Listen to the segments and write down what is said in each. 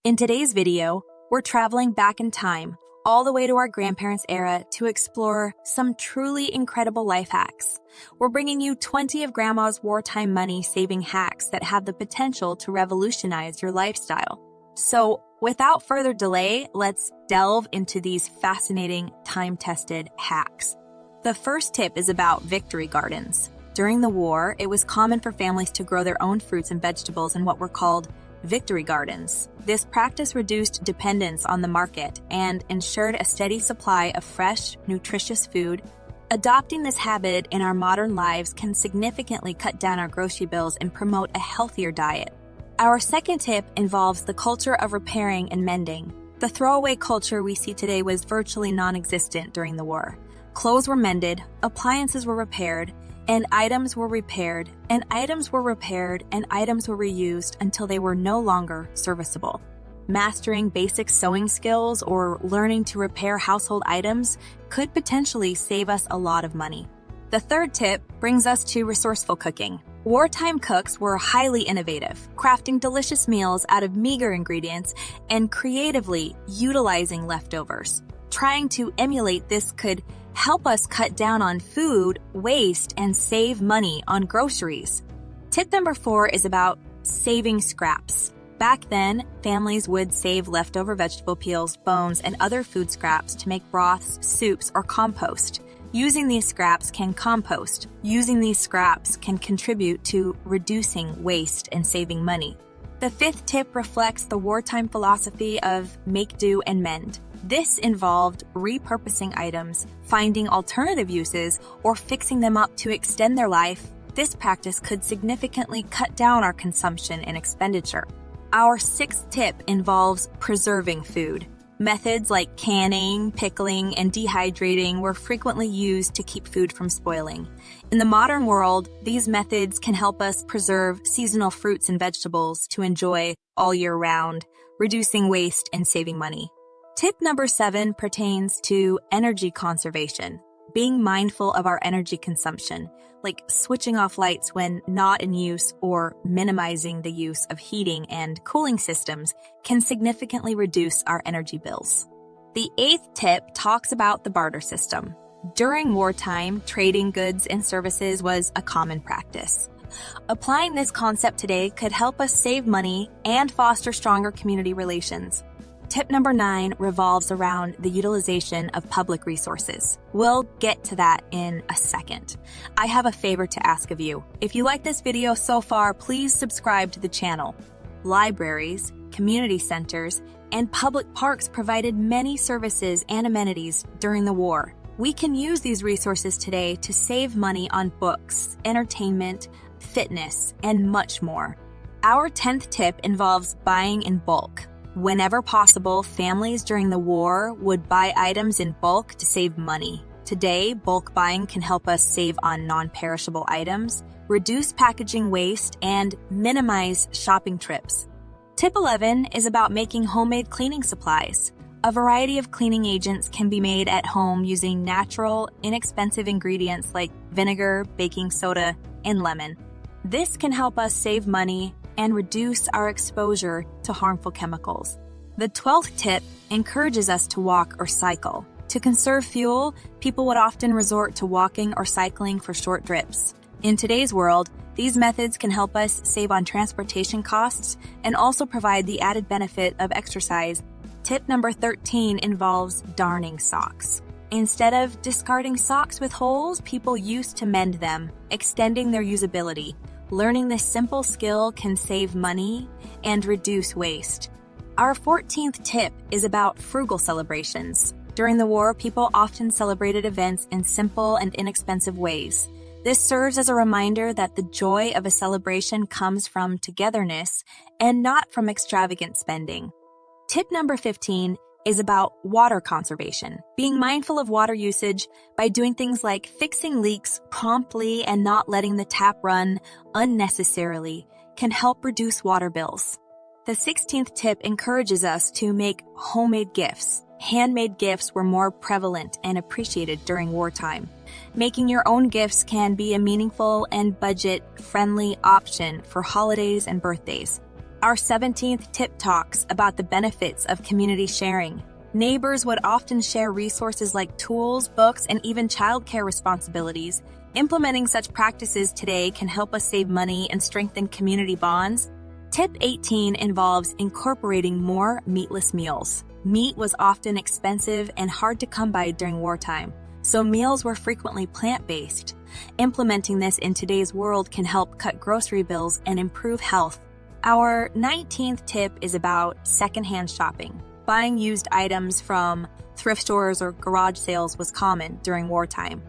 In today's video, we're traveling back in time, all the way to our grandparents' era to explore some truly incredible life hacks. We're bringing you 20 of Grandma's wartime money-saving hacks that have the potential to revolutionize your lifestyle. So, without further delay, let's delve into these fascinating, time-tested hacks. The first tip is about victory gardens. During the war, it was common for families to grow their own fruits and vegetables in what were called victory gardens. This practice reduced dependence on the market and ensured a steady supply of fresh, nutritious food. Adopting this habit in our modern lives can significantly cut down our grocery bills and promote a healthier diet. Our second tip involves the culture of repairing and mending. The throwaway culture we see today was virtually non-existent during the war. Clothes were mended, appliances were repaired, and items were repaired, and items were repaired, and items were reused until they were no longer serviceable. Mastering basic sewing skills or learning to repair household items could potentially save us a lot of money. The third tip brings us to resourceful cooking. Wartime cooks were highly innovative, crafting delicious meals out of meager ingredients and creatively utilizing leftovers. Trying to emulate this could help us cut down on food waste and save money on groceries. Tip number 4 is about saving scraps. Back then, families would save leftover vegetable peels, bones, and other food scraps to make broths, soups, or compost. Using these scraps can compost. Using these scraps can contribute to reducing waste and saving money. The fifth tip reflects the wartime philosophy of make do and mend. This involved repurposing items, finding alternative uses, or fixing them up to extend their life. This practice could significantly cut down our consumption and expenditure. Our sixth tip involves preserving food. Methods like canning, pickling, and dehydrating were frequently used to keep food from spoiling. In the modern world, these methods can help us preserve seasonal fruits and vegetables to enjoy all year round, reducing waste and saving money. Tip number 7 pertains to energy conservation. Being mindful of our energy consumption, like switching off lights when not in use or minimizing the use of heating and cooling systems, can significantly reduce our energy bills. The 8th tip talks about the barter system. During wartime, trading goods and services was a common practice. Applying this concept today could help us save money and foster stronger community relations. Tip number 9 revolves around the utilization of public resources. We'll get to that in a second. I have a favor to ask of you. If you like this video so far, please subscribe to the channel. Libraries, community centers, and public parks provided many services and amenities during the war. We can use these resources today to save money on books, entertainment, fitness, and much more. Our 10th tip involves buying in bulk. Whenever possible, families during the war would buy items in bulk to save money. Today, bulk buying can help us save on non-perishable items, reduce packaging waste, and minimize shopping trips. Tip 11 is about making homemade cleaning supplies. A variety of cleaning agents can be made at home using natural, inexpensive ingredients like vinegar, baking soda, and lemon. This can help us save money and reduce our exposure to harmful chemicals. The 12th tip encourages us to walk or cycle. To conserve fuel, people would often resort to walking or cycling for short trips. In today's world, these methods can help us save on transportation costs and also provide the added benefit of exercise. Tip number 13 involves darning socks. Instead of discarding socks with holes, people used to mend them, extending their usability. Learning this simple skill can save money and reduce waste. Our 14th tip is about frugal celebrations. During the war, people often celebrated events in simple and inexpensive ways. This serves as a reminder that the joy of a celebration comes from togetherness and not from extravagant spending. Tip number 15 is about water conservation. Being mindful of water usage by doing things like fixing leaks promptly and not letting the tap run unnecessarily can help reduce water bills. The 16th tip encourages us to make homemade gifts. Handmade gifts were more prevalent and appreciated during wartime. Making your own gifts can be a meaningful and budget-friendly option for holidays and birthdays. Our 17th tip talks about the benefits of community sharing. Neighbors would often share resources like tools, books, and even childcare responsibilities. Implementing such practices today can help us save money and strengthen community bonds. Tip 18 involves incorporating more meatless meals. Meat was often expensive and hard to come by during wartime, so meals were frequently plant-based. Implementing this in today's world can help cut grocery bills and improve health. Our 19th tip is about secondhand shopping. Buying used items from thrift stores or garage sales was common during wartime.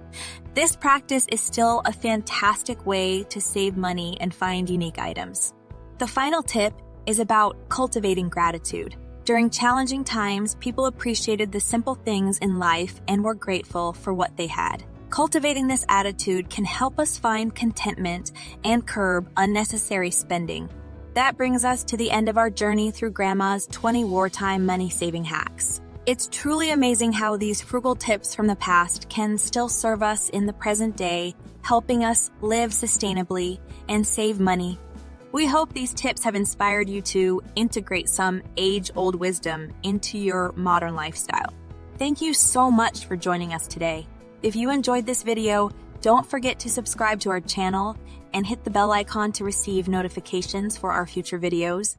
This practice is still a fantastic way to save money and find unique items. The final tip is about cultivating gratitude. During challenging times, people appreciated the simple things in life and were grateful for what they had. Cultivating this attitude can help us find contentment and curb unnecessary spending. That brings us to the end of our journey through Grandma's 20 wartime money-saving hacks. It's truly amazing how these frugal tips from the past can still serve us in the present day, helping us live sustainably and save money. We hope these tips have inspired you to integrate some age-old wisdom into your modern lifestyle. Thank you so much for joining us today. If you enjoyed this video, don't forget to subscribe to our channel and hit the bell icon to receive notifications for our future videos.